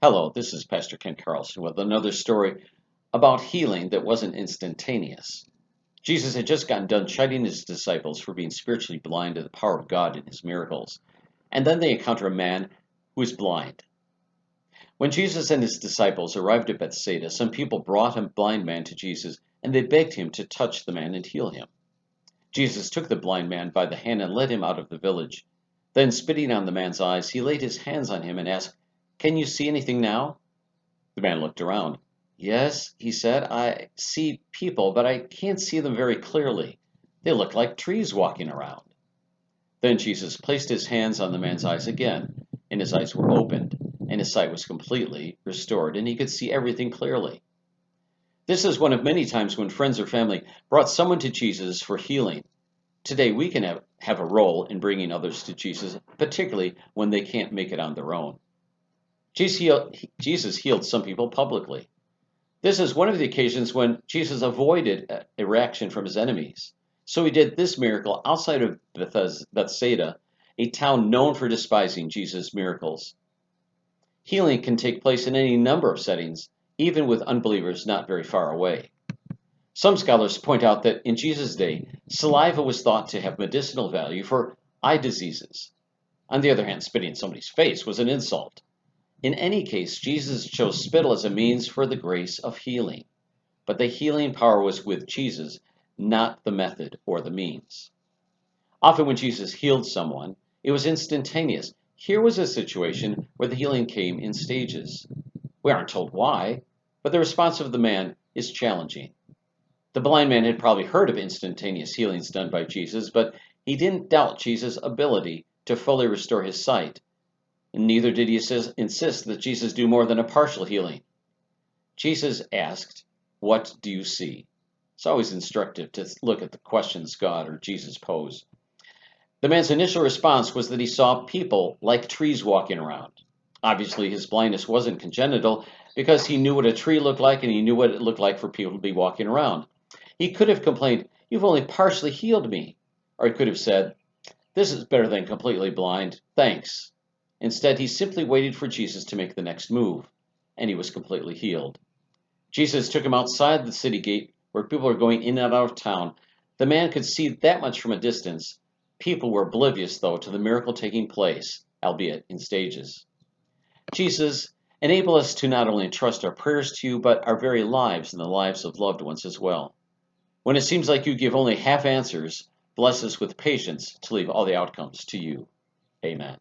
Hello, this is Pastor Ken Carlson with another story about healing that wasn't instantaneous. Jesus had just gotten done chiding his disciples for being spiritually blind to the power of God and his miracles. And then they encounter a man who is blind. When Jesus and his disciples arrived at Bethsaida, some people brought a blind man to Jesus, and they begged him to touch the man and heal him. Jesus took the blind man by the hand and led him out of the village. Then, spitting on the man's eyes, he laid his hands on him and asked, "Can you see anything now?" The man looked around. "Yes," he said, "I see people, but I can't see them very clearly. They look like trees walking around." Then Jesus placed his hands on the man's eyes again, and his eyes were opened, and his sight was completely restored, and he could see everything clearly. This is one of many times when friends or family brought someone to Jesus for healing. Today we can have a role in bringing others to Jesus, particularly when they can't make it on their own. Jesus healed some people publicly. This is one of the occasions when Jesus avoided a reaction from his enemies. So he did this miracle outside of Bethsaida, a town known for despising Jesus' miracles. Healing can take place in any number of settings, even with unbelievers not very far away. Some scholars point out that in Jesus' day, saliva was thought to have medicinal value for eye diseases. On the other hand, spitting in somebody's face was an insult. In any case, Jesus chose spittle as a means for the grace of healing. But the healing power was with Jesus, not the method or the means. Often when Jesus healed someone, it was instantaneous. Here was a situation where the healing came in stages. We aren't told why, but the response of the man is challenging. The blind man had probably heard of instantaneous healings done by Jesus, but he didn't doubt Jesus' ability to fully restore his sight. And neither did he insist that Jesus do more than a partial healing. Jesus asked, "What do you see?" It's always instructive to look at the questions God or Jesus pose. The man's initial response was that he saw people like trees walking around. Obviously, his blindness wasn't congenital because he knew what a tree looked like and he knew what it looked like for people to be walking around. He could have complained, "You've only partially healed me." Or he could have said, "This is better than completely blind. Thanks." Instead, he simply waited for Jesus to make the next move, and he was completely healed. Jesus took him outside the city gate where people were going in and out of town. The man could see that much from a distance. People were oblivious, though, to the miracle taking place, albeit in stages. Jesus, enable us to not only entrust our prayers to you, but our very lives and the lives of loved ones as well. When it seems like you give only half answers, bless us with patience to leave all the outcomes to you. Amen.